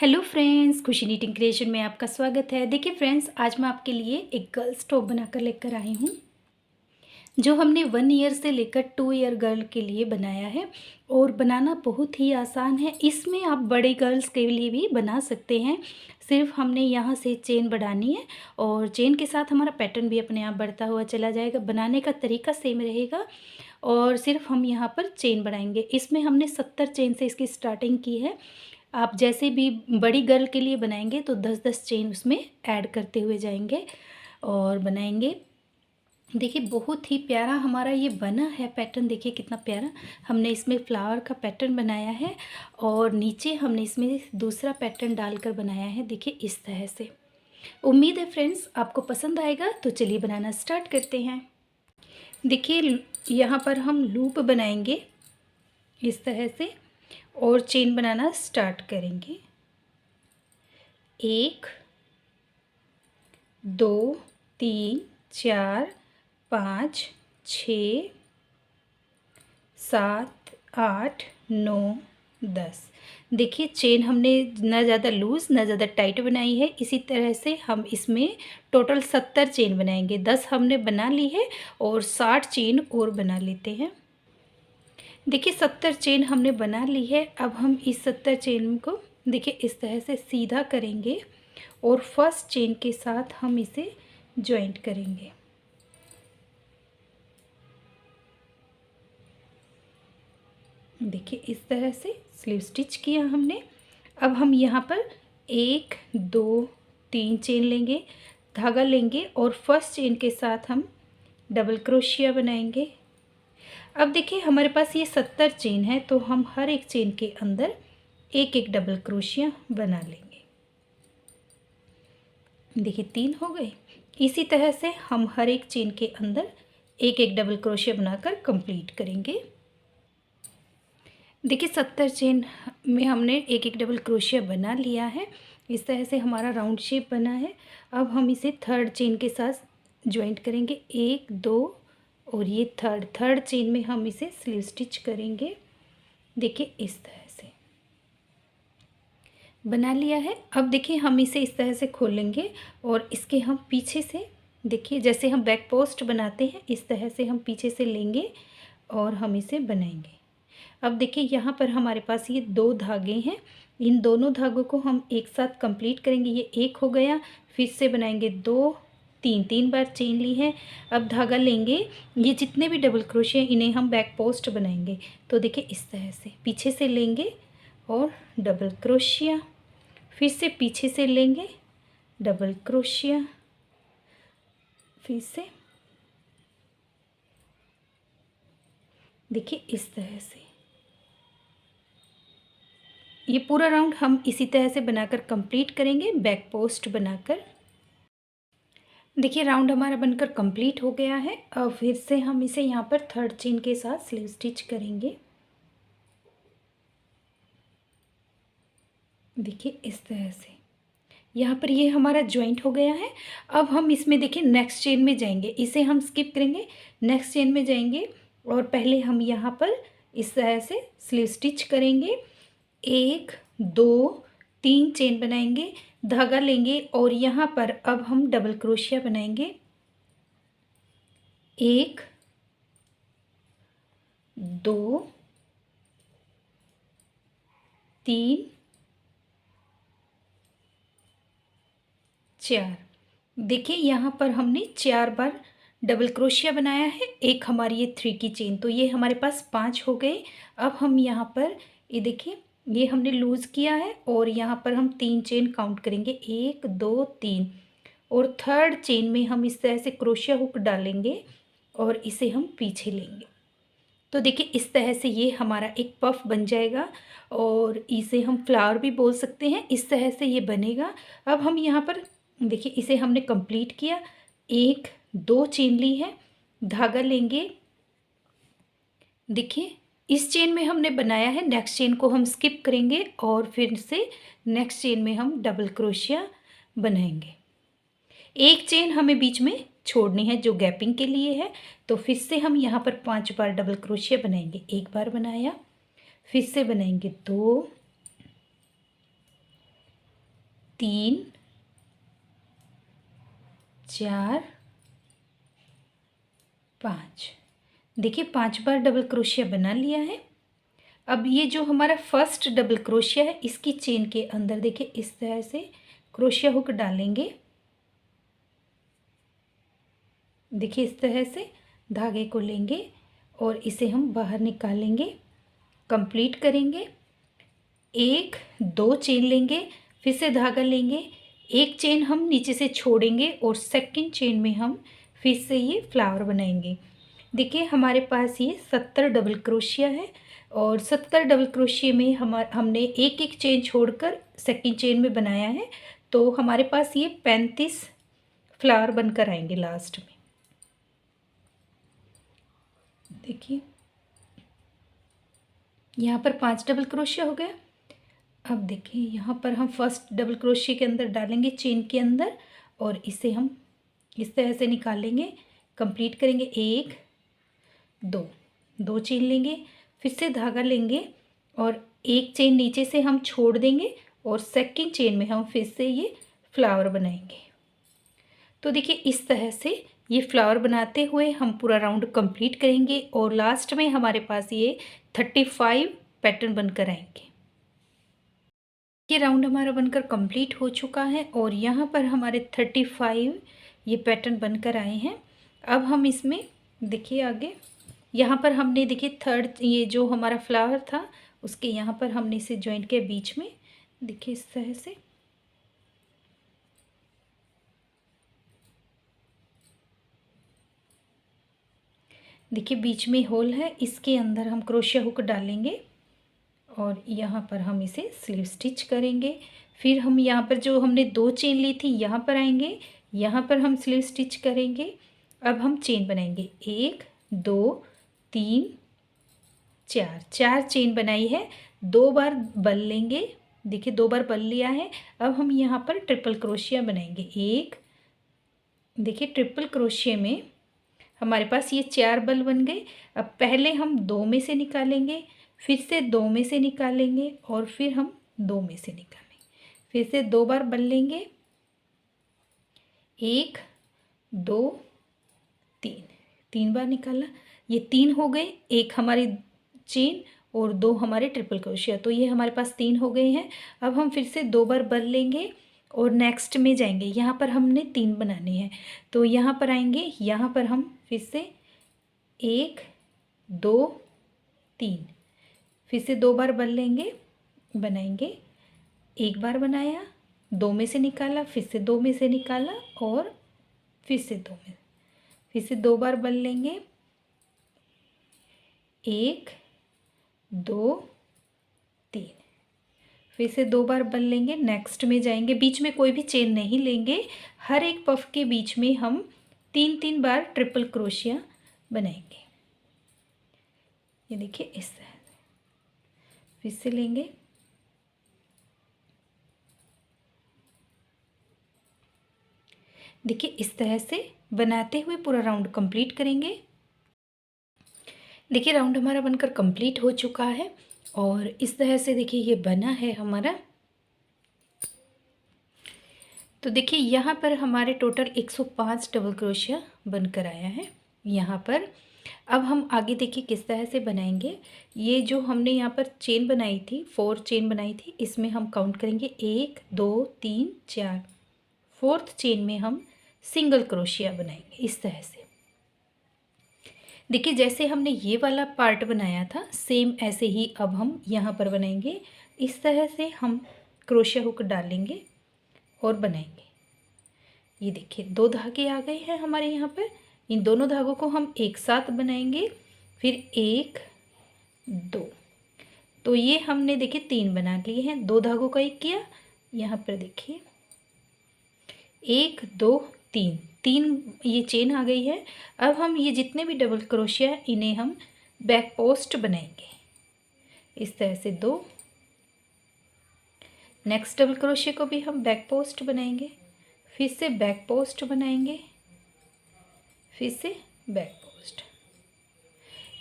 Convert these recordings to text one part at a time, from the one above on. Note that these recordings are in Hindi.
हेलो फ्रेंड्स, खुशी नीटिंग क्रिएशन में आपका स्वागत है। देखिए फ्रेंड्स, आज मैं आपके लिए एक गर्ल्स टॉप बनाकर लेकर आई हूँ, जो हमने 1 ईयर से लेकर 2 ईयर गर्ल के लिए बनाया है और बनाना बहुत ही आसान है। इसमें आप बड़े गर्ल्स के लिए भी बना सकते हैं। सिर्फ हमने यहाँ से चेन बढ़ानी है और चेन के साथ हमारा पैटर्न भी अपने आप बढ़ता हुआ चला जाएगा। बनाने का तरीका सेम रहेगा और सिर्फ हम यहाँ पर चेन बढ़ाएंगे। इसमें हमने 70 चेन से इसकी स्टार्टिंग की है। आप जैसे भी बड़ी गर्ल के लिए बनाएंगे तो 10-10 चेन उसमें ऐड करते हुए जाएंगे और बनाएंगे। देखिए बहुत ही प्यारा हमारा ये बना है पैटर्न। देखिए कितना प्यारा हमने इसमें फ्लावर का पैटर्न बनाया है और नीचे हमने इसमें दूसरा पैटर्न डालकर बनाया है। देखिए इस तरह से। उम्मीद है फ्रेंड्स आपको पसंद आएगा। तो चलिए बनाना स्टार्ट करते हैं। देखिए यहाँ पर हम लूप बनाएंगे इस तरह से और चेन बनाना स्टार्ट करेंगे। 1 2 3 4 5 6 7 8 9 10। देखिए चेन हमने ना ज़्यादा लूज़ ना ज़्यादा टाइट बनाई है। इसी तरह से हम इसमें टोटल 70 चेन बनाएंगे। 10 हमने बना ली है और 60 चेन और बना लेते हैं। देखिए 70 चेन हमने बना ली है। अब हम इस 70 चेन को देखिए इस तरह से सीधा करेंगे और फर्स्ट चेन के साथ हम इसे जॉइंट करेंगे। देखिए इस तरह से स्लीव स्टिच किया हमने। अब हम यहाँ पर 1 2 3 चेन लेंगे, धागा लेंगे और फर्स्ट चेन के साथ हम डबल क्रोशिया बनाएंगे। अब देखिए हमारे पास ये 70 चेन है तो हम हर एक चेन के अंदर एक एक डबल क्रोशिया बना लेंगे। देखिए 3 हो गए। इसी तरह से हम हर एक चेन के अंदर एक एक डबल क्रोशिया बनाकर कंप्लीट करेंगे। देखिए 70 चेन में हमने एक एक डबल क्रोशिया बना लिया है। इस तरह से हमारा राउंड शेप बना है। अब हम इसे थर्ड चेन के साथ ज्वाइंट करेंगे। 1 2 और ये थर्ड चेन में हम इसे स्लीव स्टिच करेंगे। देखिए इस तरह से बना लिया है। अब देखिए हम इसे इस तरह से खोलेंगे और इसके हम पीछे से देखिए जैसे हम बैक पोस्ट बनाते हैं इस तरह से हम पीछे से लेंगे और हम इसे बनाएंगे। अब देखिए यहाँ पर हमारे पास ये 2 धागे हैं। इन दोनों धागों को हम एक साथ कंप्लीट करेंगे। ये एक हो गया, फिर से बनाएंगे 2 3 बार चेन ली है। अब धागा लेंगे, ये जितने भी डबल क्रोशिया इन्हें हम बैक पोस्ट बनाएंगे। तो देखिए इस तरह से पीछे से लेंगे और डबल क्रोशिया, फिर से पीछे से लेंगे डबल क्रोशिया, फिर से देखिए इस तरह से। ये पूरा राउंड हम इसी तरह से बनाकर कंप्लीट करेंगे बैक पोस्ट बनाकर। देखिए राउंड हमारा बनकर कंप्लीट हो गया है। अब फिर से हम इसे यहाँ पर थर्ड चेन के साथ स्लीव स्टिच करेंगे। देखिए इस तरह से यहाँ पर ये हमारा जॉइंट हो गया है। अब हम इसमें देखिए नेक्स्ट चेन में जाएंगे, इसे हम स्किप करेंगे, नेक्स्ट चेन में जाएंगे और पहले हम यहाँ पर इस तरह से स्लीव स्टिच करेंगे। 1 2 3 चेन बनाएंगे, धागा लेंगे और यहाँ पर अब हम डबल क्रोशिया बनाएंगे। 1 2 3 4। देखिए यहाँ पर हमने 4 बार डबल क्रोशिया बनाया है। एक हमारी ये 3 की चेन, तो ये हमारे पास 5 हो गए। अब हम यहाँ पर ये देखिए ये हमने लूज़ किया है और यहाँ पर हम 3 चेन काउंट करेंगे, 1 2 3 और थर्ड चेन में हम इस तरह से क्रोशिया हुक डालेंगे और इसे हम पीछे लेंगे। तो देखिए इस तरह से ये हमारा एक पफ बन जाएगा और इसे हम फ्लावर भी बोल सकते हैं। इस तरह से ये बनेगा। अब हम यहाँ पर देखिए इसे हमने कंप्लीट किया। 1 2 चेन ली है, धागा लेंगे। देखिए इस चेन में हमने बनाया है, नेक्स्ट चेन को हम स्किप करेंगे और फिर से नेक्स्ट चेन में हम डबल क्रोशिया बनाएंगे। एक चेन हमें बीच में छोड़नी है जो गैपिंग के लिए है। तो फिर से हम यहाँ पर 5 बार डबल क्रोशिया बनाएंगे। एक बार बनाया, फिर से बनाएंगे 2 3 4 5। देखिए 5 बार डबल क्रोशिया बना लिया है। अब ये जो हमारा फर्स्ट डबल क्रोशिया है इसकी चेन के अंदर देखिए इस तरह से क्रोशिया हुक डालेंगे। देखिए इस तरह से धागे को लेंगे और इसे हम बाहर निकालेंगे, कंप्लीट करेंगे। 1 2 चेन लेंगे, फिर से धागा लेंगे, एक चेन हम नीचे से छोड़ेंगे और सेकंड चेन में हम फिर से ये फ्लावर बनाएंगे। देखिए हमारे पास ये 70 डबल क्रोशिया है और 70 डबल क्रोशिया में हमने एक एक चेन छोड़कर सेकंड चेन में बनाया है, तो हमारे पास ये 35 फ्लावर बनकर आएंगे लास्ट में। देखिए यहाँ पर 5 डबल क्रोशिया हो गया। अब देखिए यहाँ पर हम फर्स्ट डबल क्रोशिया के अंदर डालेंगे चेन के अंदर और इसे हम इस तरह से निकालेंगे, कंप्लीट करेंगे। 1 2 चेन लेंगे, फिर से धागा लेंगे और एक चेन नीचे से हम छोड़ देंगे और सेकंड चेन में हम फिर से ये फ्लावर बनाएंगे। तो देखिए इस तरह से ये फ्लावर बनाते हुए हम पूरा राउंड कंप्लीट करेंगे और लास्ट में हमारे पास ये 35 पैटर्न बनकर आएंगे। ये राउंड हमारा बनकर कंप्लीट हो चुका है और यहाँ पर हमारे 35 ये पैटर्न बनकर आए हैं। अब हम इसमें देखिए आगे यहाँ पर हमने देखिए थर्ड ये जो हमारा फ्लावर था उसके यहाँ पर हमने इसे जॉइंट किया बीच में। देखिए इस तरह से देखिए बीच में होल है, इसके अंदर हम क्रोशिया हुक डालेंगे और यहाँ पर हम इसे स्लीव स्टिच करेंगे। फिर हम यहाँ पर जो हमने 2 चेन ली थी यहाँ पर आएंगे, यहाँ पर हम स्लीव स्टिच करेंगे। अब हम चेन बनाएंगे 1 2 3 4 चेन बनाई है, 2 बार बल लेंगे। देखिए 2 बार बल लिया है। अब हम यहाँ पर ट्रिपल क्रोशिया बनाएंगे। देखिए ट्रिपल क्रोशिया में हमारे पास ये 4 बल बन गए। अब पहले हम 2 में से निकालेंगे, फिर से 2 में से निकालेंगे और फिर हम 2 में से निकालेंगे। फिर से 2 बार बल लेंगे, 1 2 3 बार निकाला, ये 3 हो गए, एक हमारी चेन और 2 हमारे ट्रिपल क्रोशिया, तो ये हमारे पास 3 हो गए हैं। अब हम फिर से 2 बार बल लेंगे और नेक्स्ट में जाएंगे। यहाँ पर हमने 3 बनाने हैं, तो यहाँ पर आएंगे, यहाँ पर हम फिर से 1 2 3 फिर से 2 बार बल लेंगे, बनाएंगे। 1 बार बनाया, 2 में से निकाला, फिर से 2 में से निकाला और फिर से 2 में, फिर से 2 बार बल लेंगे। 1 2 3 फिर से 2 बार बल लेंगे, नेक्स्ट में जाएंगे। बीच में कोई भी चेन नहीं लेंगे, हर एक पफ के बीच में हम 3 बार ट्रिपल क्रोशिया बनाएंगे। ये देखिए इस तरह से फिर से लेंगे, देखिए इस तरह से बनाते हुए पूरा राउंड कंप्लीट करेंगे। देखिए राउंड हमारा बनकर कंप्लीट हो चुका है और इस तरह से देखिए ये बना है हमारा। तो देखिए यहाँ पर हमारे टोटल 105 डबल क्रोशिया बनकर आया है यहाँ पर। अब हम आगे देखिए किस तरह से बनाएंगे। ये जो हमने यहाँ पर चेन बनाई थी, 4 चेन बनाई थी, इसमें हम काउंट करेंगे 1 2 3 4। 4th चेन में हम सिंगल क्रोशिया बनाएंगे इस तरह से। देखिए जैसे हमने ये वाला पार्ट बनाया था सेम ऐसे ही अब हम यहाँ पर बनाएंगे। इस तरह से हम क्रोशिया हुक डालेंगे और बनाएंगे। ये देखिए 2 धागे आ गए हैं हमारे यहाँ पर। इन दोनों धागों को हम एक साथ बनाएंगे, फिर 1 2, तो ये हमने देखिए 3 बना लिए हैं। 2 धागों का एक किया, यहाँ पर देखिए 1 2 3 ये चेन आ गई है। अब हम ये जितने भी डबल क्रोशिया है इन्हें हम बैक पोस्ट बनाएंगे इस तरह से 2। नेक्स्ट डबल क्रोशिया को भी हम बैक पोस्ट बनाएंगे, फिर से बैक पोस्ट बनाएंगे, फिर से बैक पोस्ट।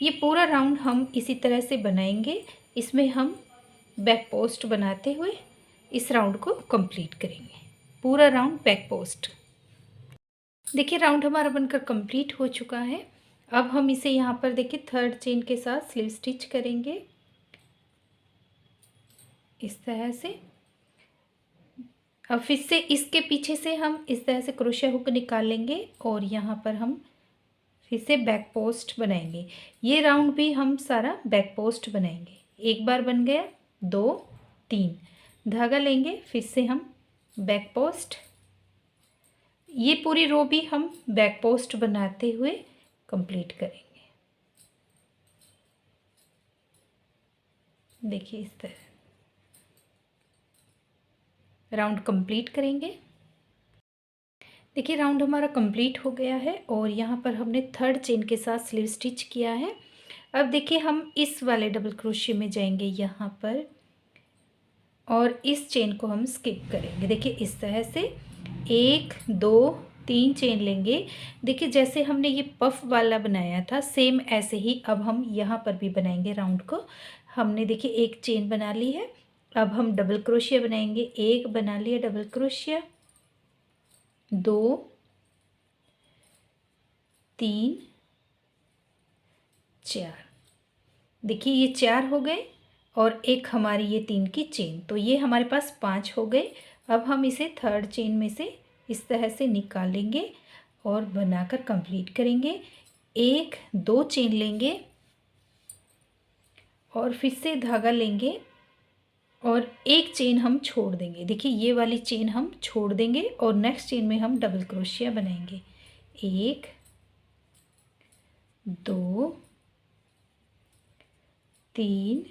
ये पूरा राउंड हम इसी तरह से बनाएंगे। इसमें हम बैक पोस्ट बनाते हुए इस राउंड को कंप्लीट करेंगे, पूरा राउंड बैक पोस्ट। देखिए राउंड हमारा बनकर कंप्लीट हो चुका है। अब हम इसे यहाँ पर देखिए थर्ड चेन के साथ स्लीव स्टिच करेंगे इस तरह से। अब फिर से इसके पीछे से हम इस तरह से क्रोशिया हुक निकालेंगे और यहाँ पर हम फिर से बैक पोस्ट बनाएंगे। ये राउंड भी हम सारा बैक पोस्ट बनाएंगे। एक बार बन गया, 2 3 धागा लेंगे, फिर से हम बैक पोस्ट। ये पूरी रो भी हम बैक पोस्ट बनाते हुए कंप्लीट करेंगे। देखिए इस तरह राउंड कंप्लीट करेंगे। देखिए राउंड हमारा कंप्लीट हो गया है और यहाँ पर हमने थर्ड चेन के साथ स्लीव स्टिच किया है। अब देखिए हम इस वाले डबल क्रोशिया में जाएंगे यहाँ पर और इस चेन को हम स्किप करेंगे। देखिए इस तरह से 1 2 3 चेन लेंगे। देखिए जैसे हमने ये पफ वाला बनाया था सेम ऐसे ही अब हम यहाँ पर भी बनाएंगे राउंड को। हमने देखिए एक चेन बना ली है, अब हम डबल क्रोशिया बनाएंगे। एक बना लिया डबल क्रोशिया, 2 3 4। देखिए ये 4 हो गए और एक हमारी ये 3 की चेन, तो ये हमारे पास 5 हो गए। अब हम इसे थर्ड चेन में से इस तरह से निकालेंगे और बनाकर कंप्लीट करेंगे। 1 2 चेन लेंगे और फिर से धागा लेंगे और एक चेन हम छोड़ देंगे। देखिए ये वाली चेन हम छोड़ देंगे और नेक्स्ट चेन में हम डबल क्रोशिया बनाएंगे। 1 2 3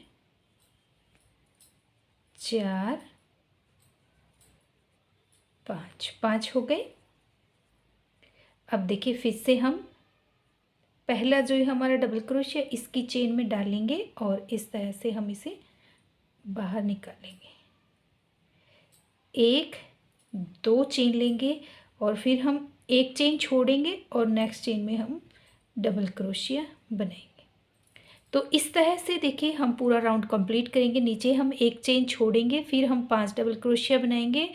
4 5 हो गए। अब देखिए फिर से हम पहला जो है हमारा डबल क्रोशिया इसकी चेन में डालेंगे और इस तरह से हम इसे बाहर निकालेंगे। 1 2 चेन लेंगे और फिर हम एक चेन छोड़ेंगे और नेक्स्ट चेन में हम डबल क्रोशिया बनाएंगे। तो इस तरह से देखिए हम पूरा राउंड कंप्लीट करेंगे। नीचे हम एक चेन छोड़ेंगे, फिर हम 5 डबल क्रोशिया बनाएंगे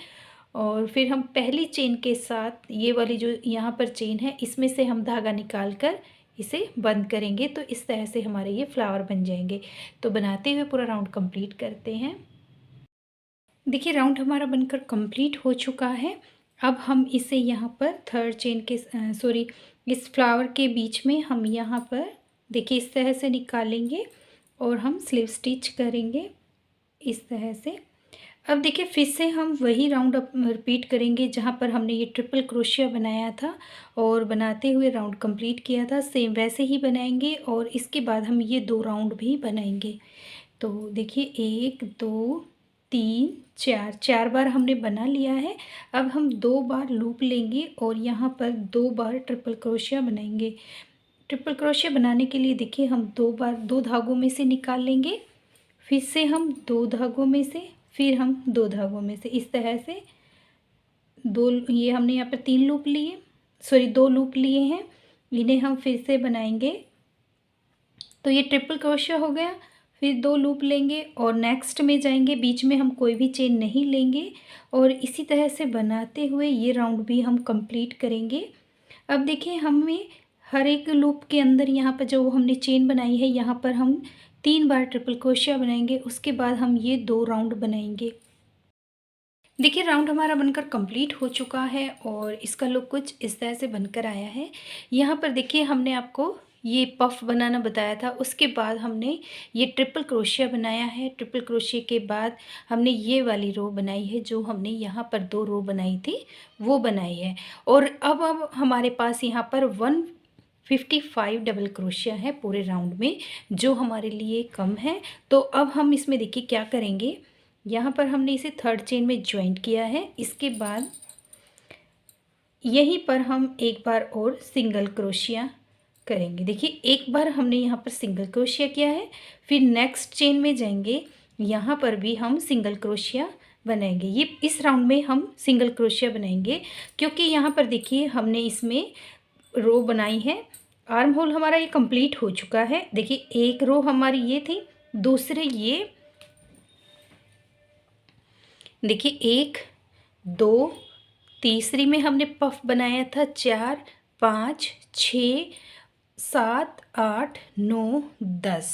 और फिर हम पहली चेन के साथ ये वाली जो यहाँ पर चेन है इसमें से हम धागा निकाल कर इसे बंद करेंगे। तो इस तरह से हमारे ये फ्लावर बन जाएंगे। तो बनाते हुए पूरा राउंड कंप्लीट करते हैं। देखिए राउंड हमारा बनकर कंप्लीट हो चुका है। अब हम इसे यहाँ पर थर्ड चेन के इस फ्लावर के बीच में हम यहाँ पर देखिए इस तरह से निकालेंगे और हम स्लीव स्टिच करेंगे इस तरह से। अब देखिए फिर से हम वही राउंड रिपीट करेंगे जहाँ पर हमने ये ट्रिपल क्रोशिया बनाया था और बनाते हुए राउंड कंप्लीट किया था, सेम वैसे ही बनाएंगे और इसके बाद हम ये 2 राउंड भी बनाएंगे। तो देखिए 1 2 3 4 बार हमने बना लिया है। अब हम 2 बार लूप लेंगे और यहाँ पर 2 बार ट्रिपल क्रोशिया बनाएंगे। ट्रिपल क्रोशिया बनाने के लिए देखिए हम 2 बार 2 धागों में से निकाल लेंगे, फिर से हम 2 धागों में से, फिर हम 2 धागों में से, इस तरह से 2 ये हमने यहाँ पर 3 लूप लिए, 2 लूप लिए हैं, इन्हें हम फिर से बनाएंगे। तो ये ट्रिपल क्रोशिया हो गया। फिर 2 लूप लेंगे और नेक्स्ट में जाएंगे, बीच में हम कोई भी चेन नहीं लेंगे और इसी तरह से बनाते हुए ये राउंड भी हम कंप्लीट करेंगे। अब देखिए हमें हर एक लूप के अंदर यहाँ पर जो हमने चेन बनाई है यहाँ पर हम 3 बार ट्रिपल क्रोशिया बनाएंगे, उसके बाद हम ये 2 राउंड बनाएंगे। देखिए राउंड हमारा बनकर कंप्लीट हो चुका है और इसका लुक कुछ इस तरह से बनकर आया है। यहाँ पर देखिए हमने आपको ये पफ बनाना बताया था, उसके बाद हमने ये ट्रिपल क्रोशिया बनाया है। ट्रिपल क्रोशिया के बाद हमने ये वाली रो बनाई है, जो हमने यहाँ पर 2 रो बनाई थी वो बनाई है। और अब हमारे पास यहाँ पर 155 डबल क्रोशिया है पूरे राउंड में, जो हमारे लिए कम है। तो अब हम इसमें देखिए क्या करेंगे, यहाँ पर हमने इसे थर्ड चेन में ज्वाइंट किया है, इसके बाद यहीं पर हम एक बार और सिंगल क्रोशिया करेंगे। देखिए एक बार हमने यहाँ पर सिंगल क्रोशिया किया है, फिर नेक्स्ट चेन में जाएंगे, यहाँ पर भी हम सिंगल क्रोशिया बनाएंगे। ये इस राउंड में हम सिंगल क्रोशिया बनाएंगे क्योंकि यहाँ पर देखिए हमने इसमें रो बनाई है। आर्म होल हमारा ये कंप्लीट हो चुका है। देखिए एक रो हमारी ये थी, दूसरे देखिए 1 2, तीसरी में हमने पफ बनाया था 4 5 6 7 8 9 10।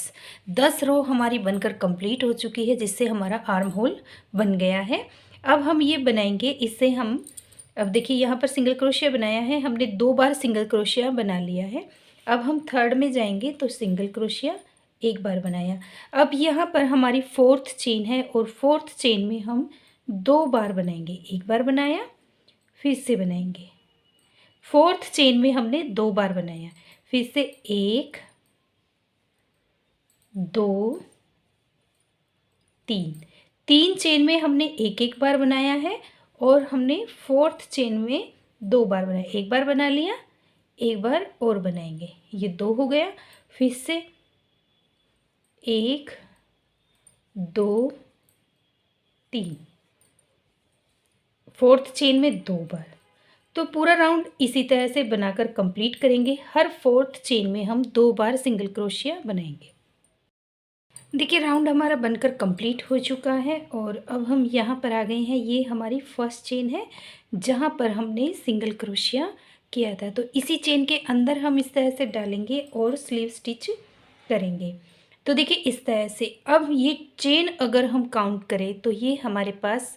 10 रो हमारी बनकर कंप्लीट हो चुकी है, जिससे हमारा आर्म होल बन गया है। अब हम ये बनाएंगे, इससे हम अब देखिए यहाँ पर सिंगल क्रोशिया बनाया है हमने, 2 बार सिंगल क्रोशिया बना लिया है। अब हम थर्ड में जाएंगे तो सिंगल क्रोशिया 1 बार बनाया। अब यहाँ पर हमारी 4th चेन है और 4th चेन में हम 2 बार बनाएंगे। 1 बार बनाया, फिर से बनाएंगे। 4th चेन में हमने 2 बार बनाया, फिर से 1 2 3। 3 चेन में हमने एक एक बार बनाया है और हमने 4th चेन में 2 बार बनाया। 1 बार बना लिया, 1 बार और बनाएंगे, ये 2 हो गया। फिर से 1 2 3, 4th चेन में 2 बार। तो पूरा राउंड इसी तरह से बनाकर कंप्लीट करेंगे। हर 4th चेन में हम 2 बार सिंगल क्रोशिया बनाएंगे। देखिए राउंड हमारा बनकर कंप्लीट हो चुका है और अब हम यहाँ पर आ गए हैं। ये हमारी फर्स्ट चेन है जहाँ पर हमने सिंगल क्रोशिया किया था। तो इसी चेन के अंदर हम इस तरह से डालेंगे और स्लीव स्टिच करेंगे। तो देखिए इस तरह से अब ये चेन अगर हम काउंट करें तो ये हमारे पास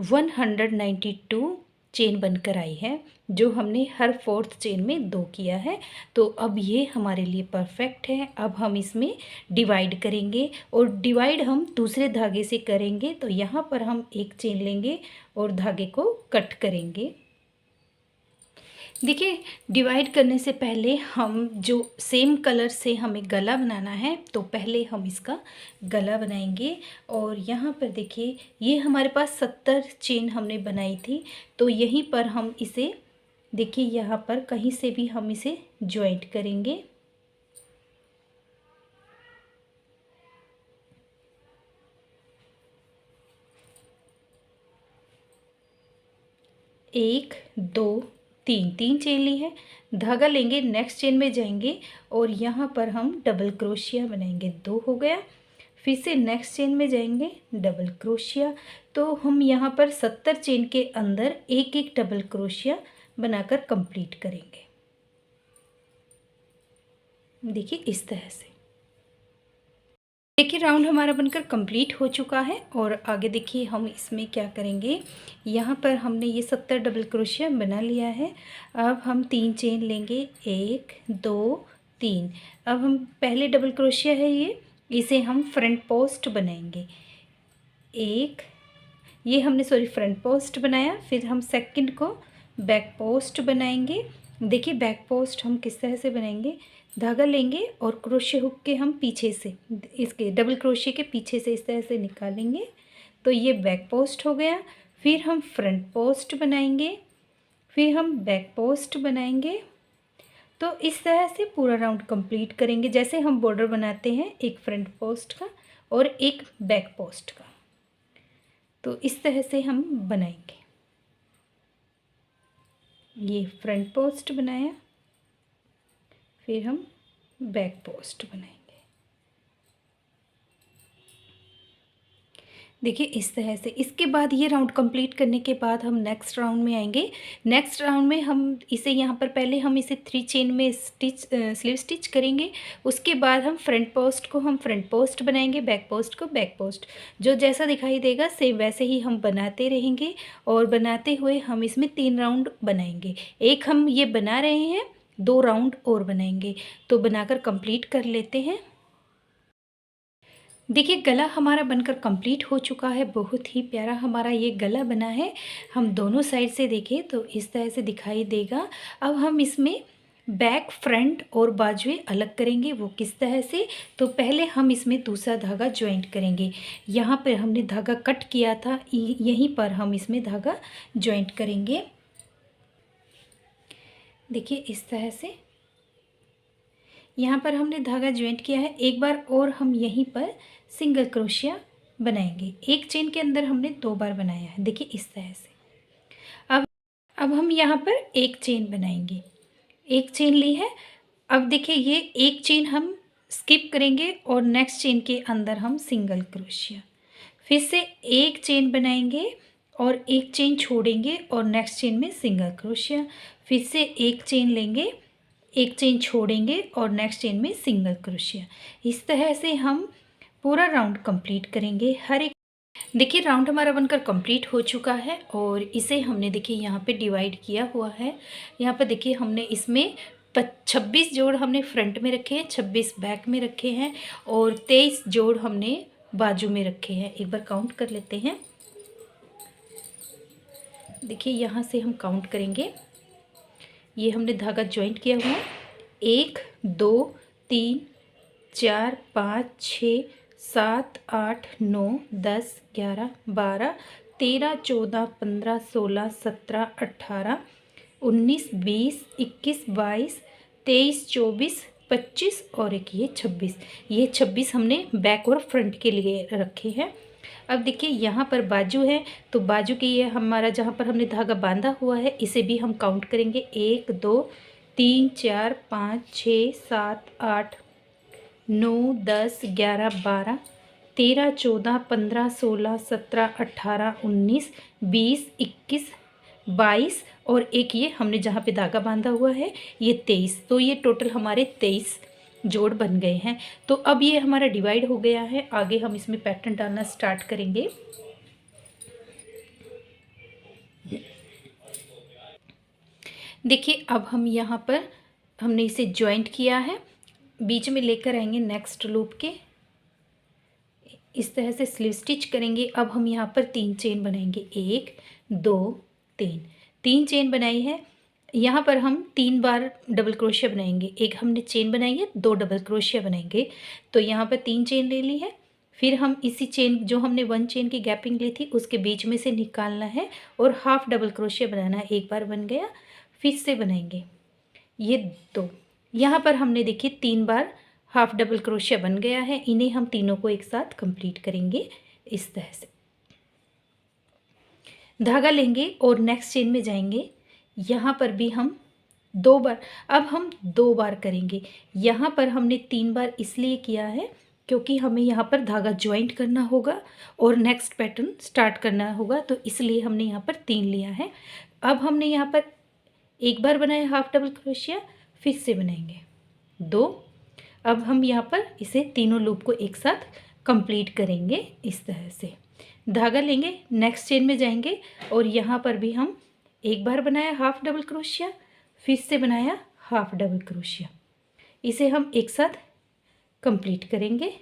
192 चेन बनकर आई है, जो हमने हर 4th चेन में 2 किया है। तो अब ये हमारे लिए परफेक्ट है। अब हम इसमें डिवाइड करेंगे और डिवाइड हम दूसरे धागे से करेंगे। तो यहाँ पर हम एक चेन लेंगे और धागे को कट करेंगे। देखिए डिवाइड करने से पहले हम जो सेम कलर से हमें गला बनाना है, तो पहले हम इसका गला बनाएंगे। और यहाँ पर देखिए ये हमारे पास 70 चेन हमने बनाई थी, तो यहीं पर हम इसे देखिए यहाँ पर कहीं से भी हम इसे ज्वाइंट करेंगे। एक दो तीन, 3 चेन ली है, धागा लेंगे, नेक्स्ट चेन में जाएंगे और यहाँ पर हम डबल क्रोशिया बनाएंगे। 2 हो गया। फिर से नेक्स्ट चेन में जाएंगे, डबल क्रोशिया। तो हम यहाँ पर 70 चेन के अंदर एक एक डबल क्रोशिया बनाकर कंप्लीट करेंगे। देखिए इस तरह से। देखिए राउंड हमारा बनकर कंप्लीट हो चुका है और आगे देखिए हम इसमें क्या करेंगे। यहाँ पर हमने ये 70 डबल क्रोशिया बना लिया है। अब हम 3 चेन लेंगे, 1 2 3। अब हम पहले डबल क्रोशिया है ये, इसे हम फ्रंट पोस्ट बनाएंगे। ये हमने फ्रंट पोस्ट बनाया। फिर हम सेकंड को बैक पोस्ट बनाएंगे। देखिए बैक पोस्ट हम किस तरह से बनाएंगे, धागा लेंगे और क्रोशे हुक के हम पीछे से इसके डबल क्रोशे के पीछे से इस तरह से निकालेंगे। तो ये बैक पोस्ट हो गया। फिर हम फ्रंट पोस्ट बनाएंगे, फिर हम बैक पोस्ट बनाएंगे। तो इस तरह से पूरा राउंड कंप्लीट करेंगे, जैसे हम बॉर्डर बनाते हैं एक फ्रंट पोस्ट का और एक बैक पोस्ट का। तो इस तरह से हम बनाएंगे। ये फ्रंट पोस्ट बनाया, फिर हम बैक पोस्ट बनाएंगे। देखिए इस तरह से। इसके बाद ये राउंड कंप्लीट करने के बाद हम नेक्स्ट राउंड में आएंगे। नेक्स्ट राउंड में हम इसे यहाँ पर पहले हम इसे 3 चेन में स्लीव स्टिच करेंगे। उसके बाद हम फ्रंट पोस्ट को हम फ्रंट पोस्ट बनाएंगे, बैक पोस्ट को बैक पोस्ट। जो जैसा दिखाई देगा सेम वैसे ही हम बनाते रहेंगे और बनाते हुए हम इसमें 3 राउंड बनाएंगे। एक हम ये बना रहे हैं, 2 राउंड और बनाएंगे। तो बनाकर कंप्लीट कर लेते हैं। देखिए गला हमारा बनकर कंप्लीट हो चुका है। बहुत ही प्यारा हमारा ये गला बना है। हम दोनों साइड से देखें तो इस तरह से दिखाई देगा। अब हम इसमें बैक, फ्रंट और बाजुएं अलग करेंगे। वो किस तरह से, तो पहले हम इसमें दूसरा धागा ज्वाइंट करेंगे। यहाँ पर हमने धागा कट किया था, यहीं पर हम इसमें धागा ज्वाइंट करेंगे। देखिए इस तरह से यहाँ पर हमने धागा ज्वाइंट किया है। एक बार और हम यहीं पर सिंगल क्रोशिया बनाएंगे। एक चेन के अंदर हमने 2 बार बनाया है। देखिए इस तरह से। अब हम यहाँ पर एक चेन बनाएंगे। एक चेन ली है। अब देखिए ये एक चेन हम स्किप करेंगे और नेक्स्ट चेन के अंदर हम सिंगल क्रोशिया, फिर से एक चेन बनाएंगे और एक चेन छोड़ेंगे और नेक्स्ट चेन में सिंगल क्रोशिया। फिर से एक चेन लेंगे, एक चेन छोड़ेंगे और नेक्स्ट चेन में सिंगल क्रोशिया। इस तरह से हम पूरा राउंड कंप्लीट करेंगे। हर एक देखिए राउंड हमारा बनकर कंप्लीट हो चुका है और इसे हमने देखिए यहाँ पे डिवाइड किया हुआ है। यहाँ पर देखिए हमने इसमें 26 जोड़ हमने फ्रंट में रखे हैं, 26 बैक में रखे हैं और 23 जोड़ हमने बाजू में रखे हैं। एक बार काउंट कर लेते हैं। देखिए यहाँ से हम काउंट करेंगे। ये हमने धागा ज्वाइंट किया हुआ है। 1 2 3 4 5 6 7 8 9 10 11 12 13 14 15 16 17 18 19 20 21 22 23 24 25 और एक ये 26। ये 26 हमने बैक और फ्रंट के लिए रखे हैं। अब देखिए यहाँ पर बाजू है, तो बाजू के ये हमारा जहाँ पर हमने धागा बांधा हुआ है इसे भी हम काउंट करेंगे। 1 2 3 4 5 6 7 8 9 10 11 12 13 14 15 16 17 18 19 20 21 22 और एक ये हमने जहाँ पे धागा बांधा हुआ है ये 23। तो ये टोटल हमारे 23 जोड़ बन गए हैं। तो अब ये हमारा डिवाइड हो गया है। आगे हम इसमें पैटर्न डालना स्टार्ट करेंगे। देखिए अब हम यहाँ पर हमने इसे ज्वाइंट किया है, बीच में लेकर आएंगे नेक्स्ट लूप के, इस तरह से स्लीव स्टिच करेंगे। अब हम यहाँ पर 3 चेन बनाएंगे। 1 2 3, 3 चेन बनाई है। यहाँ पर हम 3 बार डबल क्रोशिया बनाएंगे। एक हमने चेन बनाई है, 2 डबल क्रोशिया बनाएंगे। तो यहाँ पर 3 चेन ले ली है। फिर हम इसी चेन जो हमने 1 चेन की गैपिंग ली थी उसके बीच में से निकालना है और हाफ डबल क्रोशिया बनाना है। एक बार बन गया, फिर से बनाएंगे ये 2। यहाँ पर हमने देखिए 3 बार हाफ डबल क्रोशिया बन गया है। इन्हें हम तीनों को एक साथ कंप्लीट करेंगे। इस तरह से धागा लेंगे और नेक्स्ट चेन में जाएंगे। यहाँ पर भी हम 2 बार, अब हम 2 बार करेंगे। यहाँ पर हमने 3 बार इसलिए किया है क्योंकि हमें यहाँ पर धागा ज्वाइंट करना होगा और नेक्स्ट पैटर्न स्टार्ट करना होगा, तो इसलिए हमने यहाँ पर 3 लिया है। अब हमने यहाँ पर एक बार बनाया हाफ डबल क्रोशिया, फिर से बनाएंगे 2। अब हम यहाँ पर इसे तीनों लूप को एक साथ कंप्लीट करेंगे। इस तरह से धागा लेंगे, नेक्स्ट चेन में जाएंगे और यहाँ पर भी हम एक बार बनाया हाफ डबल क्रोशिया, फिर से बनाया हाफ डबल क्रोशिया। इसे हम एक साथ कंप्लीट करेंगे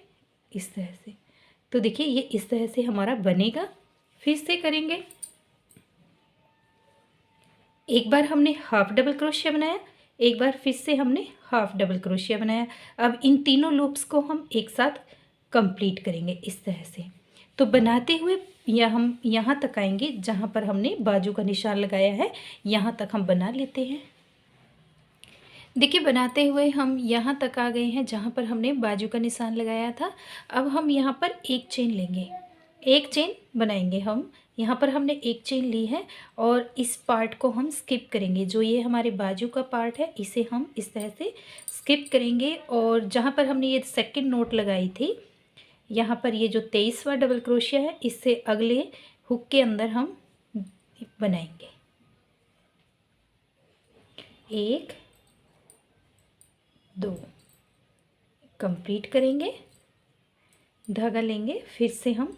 इस तरह से। तो देखिए ये इस तरह से हमारा बनेगा। फिर से करेंगे, एक बार हमने हाफ डबल क्रोशिया बनाया, एक बार फिर से हमने हाफ डबल क्रोशिया बनाया। अब इन तीनों लूप्स को हम एक साथ कंप्लीट करेंगे इस तरह से। तो बनाते हुए हम यहाँ तक आएंगे जहाँ पर हमने बाजू का निशान लगाया है, यहाँ तक हम बना लेते हैं। देखिए बनाते हुए हम यहाँ तक आ गए हैं जहाँ पर हमने बाजू का निशान लगाया था। अब हम यहाँ पर एक चेन लेंगे, एक चेन बनाएंगे हम। यहाँ पर हमने एक चेन ली है और इस पार्ट को हम स्किप करेंगे। जो ये हमारे बाजू का पार्ट है इसे हम इस तरह से स्किप करेंगे और जहाँ पर हमने ये सेकंड नोट लगाई थी, यहाँ पर ये जो 23वां डबल क्रोशिया है इससे अगले हुक के अंदर हम बनाएंगे। 1 2 कंप्लीट करेंगे, धागा लेंगे, फिर से हम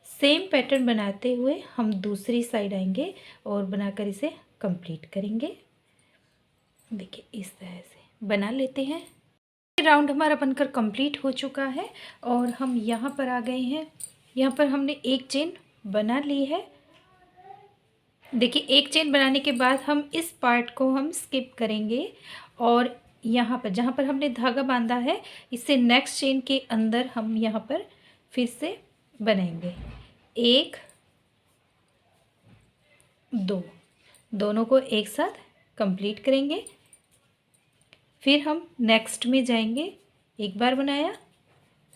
सेम पैटर्न बनाते हुए हम दूसरी साइड आएंगे और बनाकर इसे कंप्लीट करेंगे। देखिए इस तरह से बना लेते हैं। राउंड हमारा बनकर कंप्लीट हो चुका है और हम यहाँ पर आ गए हैं। यहाँ पर हमने एक चेन बना ली है। देखिए एक चेन बनाने के बाद हम इस पार्ट को हम स्किप करेंगे और यहाँ पर जहाँ पर हमने धागा बांधा है इससे नेक्स्ट चेन के अंदर हम यहाँ पर फिर से बनाएंगे। 1 2, दोनों को एक साथ कंप्लीट करेंगे। फिर हम नेक्स्ट में जाएंगे, एक बार बनाया,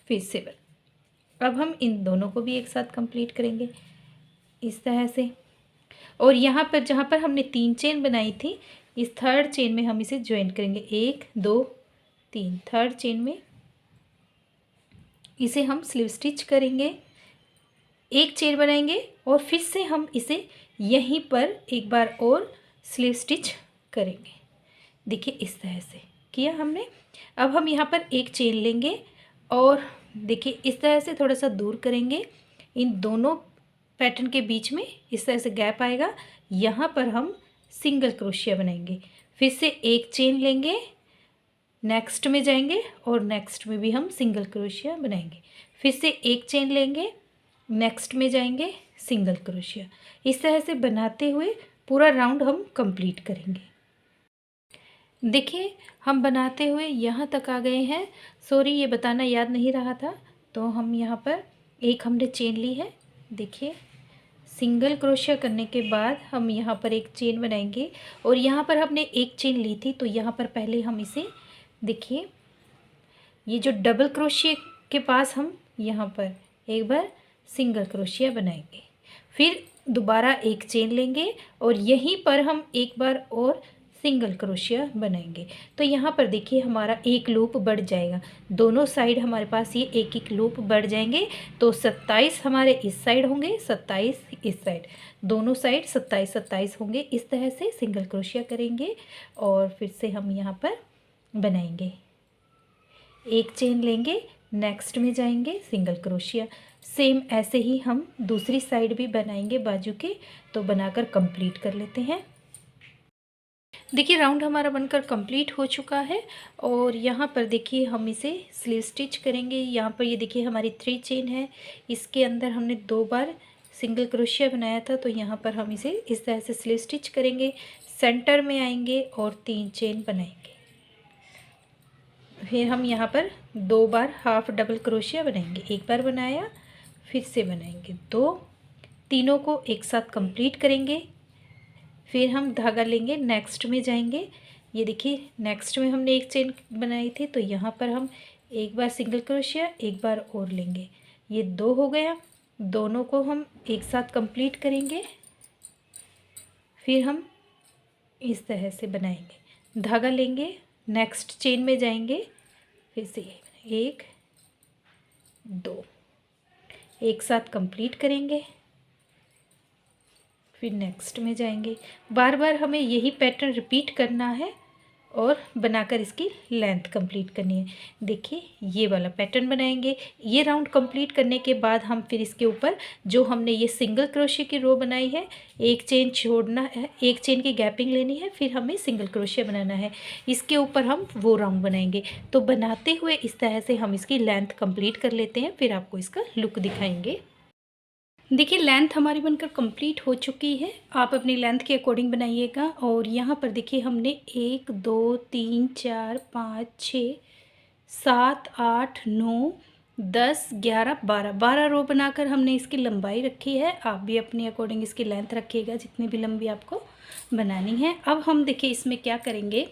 फिर से अब हम इन दोनों को भी एक साथ कंप्लीट करेंगे इस तरह से। और यहाँ पर जहाँ पर हमने 3 चेन बनाई थी, इस थर्ड चेन में हम इसे ज्वाइन करेंगे। 1 2 3, थर्ड चेन में इसे हम स्लीव स्टिच करेंगे। एक चेन बनाएंगे और फिर से हम इसे यहीं पर एक बार और स्लीव स्टिच करेंगे। देखिए इस तरह से किया हमने। अब हम यहाँ पर एक चेन लेंगे और देखिए इस तरह से थोड़ा सा दूर करेंगे, इन दोनों पैटर्न के बीच में इस तरह से गैप आएगा, यहाँ पर हम सिंगल क्रोशिया बनाएंगे। फिर से एक चेन लेंगे, नेक्स्ट में जाएंगे और नेक्स्ट में भी हम सिंगल क्रोशिया बनाएंगे। फिर से एक चेन लेंगे, नेक्स्ट में जाएंगे, सिंगल क्रोशिया। इस तरह से बनाते हुए पूरा राउंड हम कंप्लीट करेंगे। देखिए हम बनाते हुए यहाँ तक आ गए हैं। सॉरी ये बताना याद नहीं रहा था, तो हम यहाँ पर एक हमने चेन ली है। देखिए सिंगल क्रोशिया करने के बाद हम यहाँ पर एक चेन बनाएंगे और यहाँ पर हमने एक चेन ली थी, तो यहाँ पर पहले हम इसे देखिए ये जो डबल क्रोशिया के पास हम यहाँ पर एक बार सिंगल क्रोशिया बनाएंगे, फिर दोबारा एक चेन लेंगे और यहीं पर हम एक बार और सिंगल क्रोशिया बनाएंगे। तो यहाँ पर देखिए हमारा एक लूप बढ़ जाएगा, दोनों साइड हमारे पास ये एक एक लूप बढ़ जाएंगे। तो 27 हमारे इस साइड होंगे, 27 इस साइड, दोनों साइड 27 27 होंगे। इस तरह से सिंगल क्रोशिया करेंगे और फिर से हम यहाँ पर बनाएंगे, एक चेन लेंगे, नेक्स्ट में जाएंगे, सिंगल क्रोशिया। सेम ऐसे ही हम दूसरी साइड भी बनाएंगे बाजू के। तो बनाकर कंप्लीट कर लेते हैं। देखिए राउंड हमारा बनकर कंप्लीट हो चुका है और यहाँ पर देखिए हम इसे स्लीव स्टिच करेंगे। यहाँ पर ये देखिए हमारी 3 चेन है, इसके अंदर हमने 2 बार सिंगल क्रोशिया बनाया था, तो यहाँ पर हम इसे इस तरह से स्लीव स्टिच करेंगे, सेंटर में आएंगे और 3 चेन बनाएंगे। फिर हम यहाँ पर 2 बार हाफ डबल क्रोशिया बनाएंगे, एक बार बनाया फिर से बनाएंगे 2, तीनों को एक साथ कंप्लीट करेंगे। फिर हम धागा लेंगे, नेक्स्ट में जाएंगे। ये देखिए नेक्स्ट में हमने एक चेन बनाई थी, तो यहाँ पर हम एक बार सिंगल क्रोशिया एक बार और लेंगे, ये 2 हो गया, दोनों को हम एक साथ कंप्लीट करेंगे। फिर हम इस तरह से बनाएंगे, धागा लेंगे, नेक्स्ट चेन में जाएंगे, फिर से 1 2 एक साथ कंप्लीट करेंगे। फिर नेक्स्ट में जाएंगे, बार बार हमें यही पैटर्न रिपीट करना है और बनाकर इसकी लेंथ कंप्लीट करनी है। देखिए ये वाला पैटर्न बनाएंगे। ये राउंड कंप्लीट करने के बाद हम फिर इसके ऊपर जो हमने ये सिंगल क्रोशिया की रो बनाई है, एक चेन छोड़ना है, एक चेन की गैपिंग लेनी है, फिर हमें सिंगल क्रोशिया बनाना है, इसके ऊपर हम वो राउंड बनाएंगे। तो बनाते हुए इस तरह से हम इसकी लेंथ कंप्लीट कर लेते हैं, फिर आपको इसका लुक दिखाएंगे। देखिए लेंथ हमारी बनकर कंप्लीट हो चुकी है, आप अपनी लेंथ के अकॉर्डिंग बनाइएगा। और यहाँ पर देखिए हमने 1 2 3 4 5 6 7 8 9 10 11 12 रो बनाकर हमने इसकी लंबाई रखी है। आप भी अपने अकॉर्डिंग इसकी लेंथ रखिएगा जितनी भी लंबी आपको बनानी है। अब हम देखिए इसमें क्या करेंगे,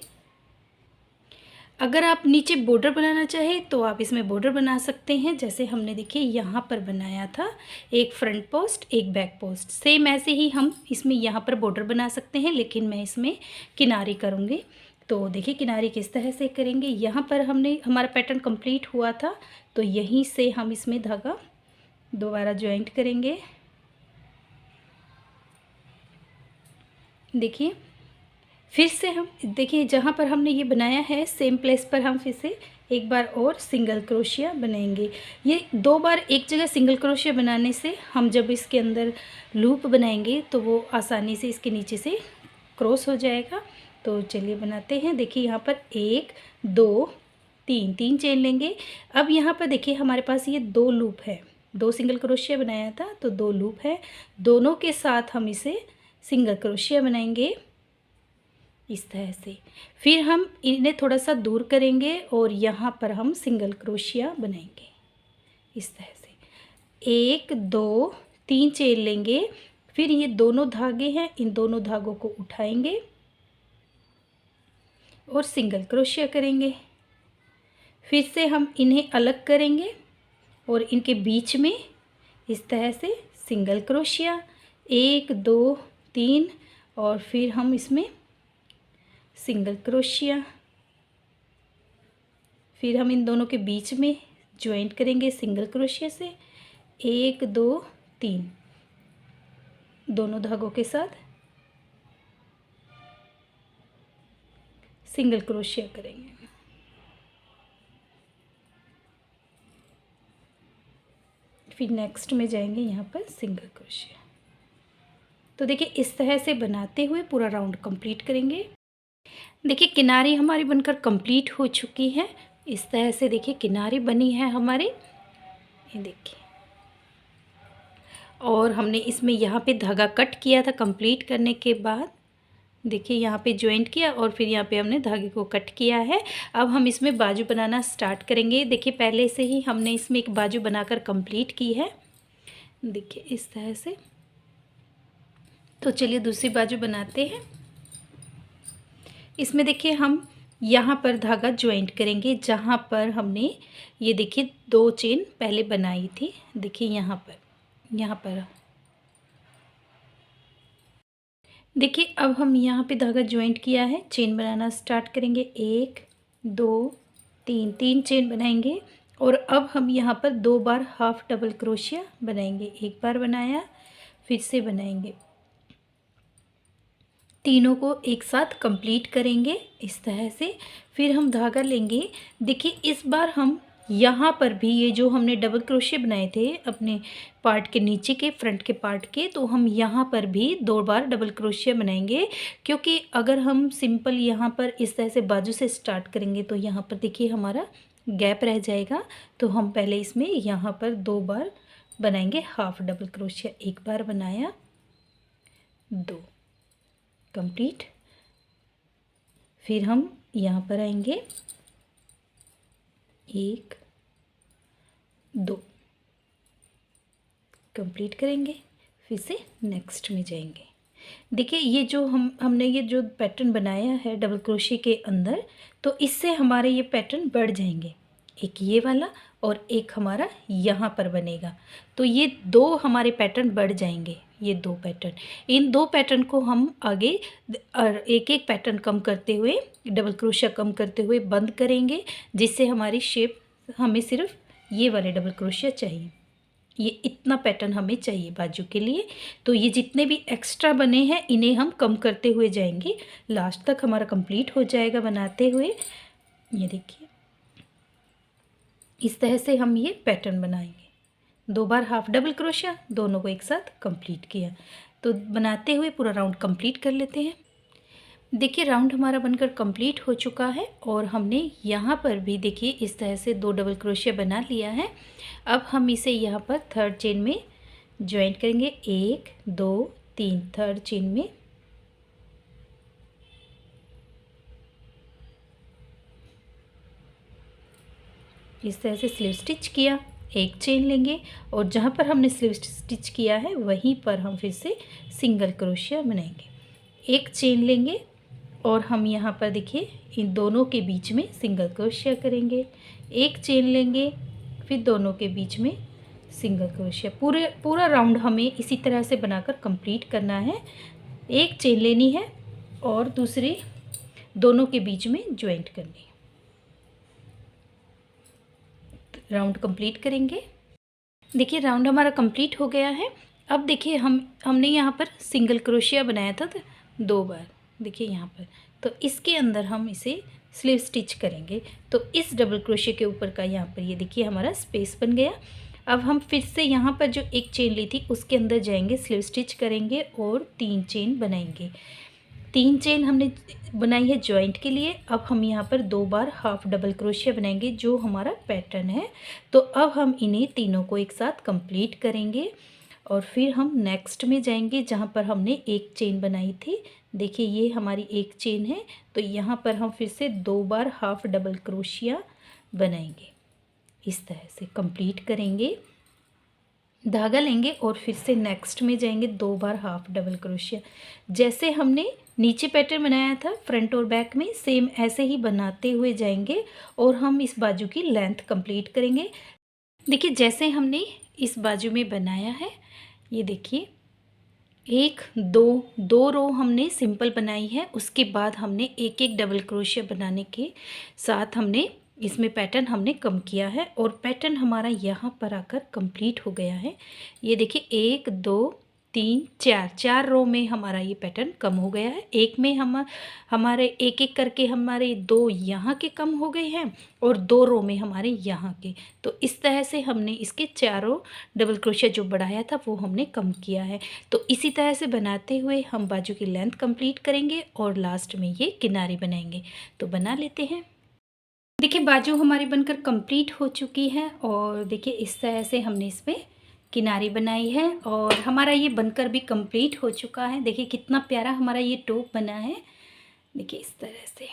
अगर आप नीचे बॉर्डर बनाना चाहें तो आप इसमें बॉर्डर बना सकते हैं, जैसे हमने देखिए यहाँ पर बनाया था, एक फ्रंट पोस्ट एक बैक पोस्ट। सेम ऐसे ही हम इसमें यहाँ पर बॉर्डर बना सकते हैं, लेकिन मैं इसमें किनारी करूँगी। तो देखिए किनारी किस तरह से करेंगे, यहाँ पर हमने हमारा पैटर्न कंप्लीट हुआ था, तो यहीं से हम इसमें धागा दोबारा ज्वाइंट करेंगे। देखिए फिर से हम देखिए जहाँ पर हमने ये बनाया है सेम प्लेस पर हम फिर से एक बार और सिंगल क्रोशिया बनाएंगे। ये 2 बार एक जगह सिंगल क्रोशिया बनाने से हम जब इसके अंदर लूप बनाएंगे तो वो आसानी से इसके नीचे से क्रॉस हो जाएगा। तो चलिए बनाते हैं। देखिए यहाँ पर 1 2 3 चेन लेंगे। अब यहाँ पर देखिए हमारे पास ये 2 लूप है, 2 सिंगल क्रोशिया बनाया था तो 2 लूप है, दोनों के साथ हम इसे सिंगल क्रोशिया बनाएंगे इस तरह से। फिर हम इन्हें थोड़ा सा दूर करेंगे और यहाँ पर हम सिंगल क्रोशिया बनाएंगे इस तरह से। 1 2 3 चेन लेंगे, फिर ये दोनों धागे हैं, इन दोनों धागों को उठाएंगे और सिंगल क्रोशिया करेंगे। फिर से हम इन्हें अलग करेंगे और इनके बीच में इस तरह से सिंगल क्रोशिया 1 2 3 और फिर हम इसमें सिंगल क्रोशिया। फिर हम इन दोनों के बीच में ज्वाइंट करेंगे सिंगल क्रोशिया से 1 2 3 दोनों धागों के साथ सिंगल क्रोशिया करेंगे। फिर नेक्स्ट में जाएंगे यहाँ पर सिंगल क्रोशिया। तो देखिए इस तरह से बनाते हुए पूरा राउंड कंप्लीट करेंगे। देखिए किनारी हमारी बनकर कंप्लीट हो चुकी है। इस तरह से देखिए किनारी बनी है हमारी, ये देखिए। और हमने इसमें यहाँ पे धागा कट किया था कंप्लीट करने के बाद। देखिए यहाँ पे जॉइंट किया और फिर यहाँ पे हमने धागे को कट किया है। अब हम इसमें बाजू बनाना स्टार्ट करेंगे। देखिए पहले से ही हमने इसमें एक बाजू बनाकर कंप्लीट की है, देखिए इस तरह से। तो चलिए दूसरी बाजू बनाते हैं। इसमें देखिए हम यहाँ पर धागा ज्वाइंट करेंगे जहाँ पर हमने ये देखिए 2 चेन पहले बनाई थी। देखिए यहाँ पर देखिए अब हम यहाँ पे धागा ज्वाइंट किया है, चेन बनाना स्टार्ट करेंगे। 1 2 3 चेन बनाएंगे और अब हम यहाँ पर 2 बार हाफ डबल क्रोशिया बनाएंगे। एक बार बनाया, फिर से बनाएंगे, तीनों को एक साथ कंप्लीट करेंगे इस तरह से। फिर हम धागा लेंगे। देखिए इस बार हम यहाँ पर भी ये जो हमने डबल क्रोशिया बनाए थे अपने पार्ट के नीचे के फ्रंट के पार्ट के, तो हम यहाँ पर भी 2 बार डबल क्रोशिया बनाएंगे। क्योंकि अगर हम सिंपल यहाँ पर इस तरह से बाजू से स्टार्ट करेंगे तो यहाँ पर देखिए हमारा गैप रह जाएगा। तो हम पहले इसमें यहाँ पर 2 बार बनाएंगे हाफ डबल क्रोशिया। एक बार बनाया, 2 कंप्लीट। फिर हम यहाँ पर आएंगे, 1 2 कंप्लीट करेंगे, फिर से नेक्स्ट में जाएंगे। देखिए ये जो हमने ये जो पैटर्न बनाया है डबल क्रोशिया के अंदर, तो इससे हमारे ये पैटर्न बढ़ जाएंगे। एक ये वाला और एक हमारा यहाँ पर बनेगा, तो ये 2 हमारे पैटर्न बढ़ जाएंगे। ये 2 पैटर्न, इन 2 पैटर्न को हम आगे एक एक पैटर्न कम करते हुए, डबल क्रोशिया कम करते हुए बंद करेंगे, जिससे हमारी शेप हमें सिर्फ ये वाले डबल क्रोशिया चाहिए। ये इतना पैटर्न हमें चाहिए बाजू के लिए। तो ये जितने भी एक्स्ट्रा बने हैं इन्हें हम कम करते हुए जाएंगे, लास्ट तक हमारा कंप्लीट हो जाएगा बनाते हुए। ये देखिए इस तरह से हम ये पैटर्न बनाएंगे। 2 बार हाफ डबल क्रोशिया, दोनों को एक साथ कंप्लीट किया। तो बनाते हुए पूरा राउंड कंप्लीट कर लेते हैं। देखिए राउंड हमारा बनकर कंप्लीट हो चुका है और हमने यहाँ पर भी देखिए इस तरह से 2 डबल क्रोशिया बना लिया है। अब हम इसे यहाँ पर थर्ड चेन में ज्वाइंट करेंगे। 1 2 3 थर्ड चेन में इस तरह से स्लीव स्टिच किया, एक चेन लेंगे और जहाँ पर हमने स्लीव स्टिच किया है वहीं पर हम फिर से सिंगल क्रोशिया बनाएंगे। एक चेन लेंगे और हम यहाँ पर देखिए इन दोनों के बीच में सिंगल क्रोशिया करेंगे। एक चेन लेंगे, फिर दोनों के बीच में सिंगल क्रोशिया। पूरा राउंड हमें इसी तरह से बनाकर कंप्लीट करना है। एक चेन लेनी है और दूसरी दोनों के बीच में ज्वाइंट करनी है। राउंड कंप्लीट करेंगे। देखिए राउंड हमारा कंप्लीट हो गया है। अब देखिए हमने यहाँ पर सिंगल क्रोशिया बनाया था 2 बार, देखिए यहाँ पर। तो इसके अंदर हम इसे स्लीव स्टिच करेंगे। तो इस डबल क्रोशिया के ऊपर का यहाँ पर ये देखिए हमारा स्पेस बन गया। अब हम फिर से यहाँ पर जो एक चेन ली थी उसके अंदर जाएंगे, स्लीव स्टिच करेंगे और 3 चेन बनाएंगे। 3 चेन हमने बनाई है जॉइंट के लिए। अब हम यहाँ पर 2 बार हाफ डबल क्रोशिया बनाएंगे जो हमारा पैटर्न है। तो अब हम इन्हें तीनों को एक साथ कंप्लीट करेंगे और फिर हम नेक्स्ट में जाएंगे जहाँ पर हमने एक चेन बनाई थी। देखिए ये हमारी एक चेन है, तो यहाँ पर हम फिर से 2 बार हाफ डबल क्रोशिया बनाएंगे। इस तरह से कंप्लीट करेंगे, धागा लेंगे और फिर से नेक्स्ट में जाएंगे 2 बार हाफ डबल क्रोशिया। जैसे हमने नीचे पैटर्न बनाया था फ्रंट और बैक में, सेम ऐसे ही बनाते हुए जाएंगे और हम इस बाजू की लेंथ कंप्लीट करेंगे। देखिए जैसे हमने इस बाजू में बनाया है, ये देखिए 1 2 रो हमने सिंपल बनाई है। उसके बाद हमने एक एक डबल क्रोशिया बनाने के साथ हमने इसमें पैटर्न हमने कम किया है और पैटर्न हमारा यहाँ पर आकर कंप्लीट हो गया है। ये देखिए 1 2 3 4 4 रो में हमारा ये पैटर्न कम हो गया है। एक में हमारे एक एक करके हमारे 2 यहाँ के कम हो गए हैं और 2 रो में हमारे यहाँ के। तो इस तरह से हमने इसके चारों डबल क्रोशिया जो बढ़ाया था वो हमने कम किया है। तो इसी तरह से बनाते हुए हम बाजू की लेंथ कंप्लीट करेंगे और लास्ट में ये किनारी बनाएंगे। तो बना लेते हैं। देखिए बाजू हमारी बनकर कंप्लीट हो चुकी है और देखिए इस तरह से हमने इस पर किनारी बनाई है और हमारा ये बनकर भी कंप्लीट हो चुका है। देखिए कितना प्यारा हमारा ये टॉप बना है। देखिए इस तरह से।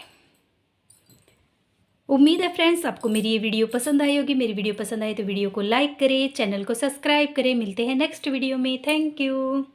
उम्मीद है फ्रेंड्स आपको मेरी ये वीडियो पसंद आई होगी। मेरी वीडियो पसंद आए तो वीडियो को लाइक करें, चैनल को सब्सक्राइब करें। मिलते हैं नेक्स्ट वीडियो में। Thank you.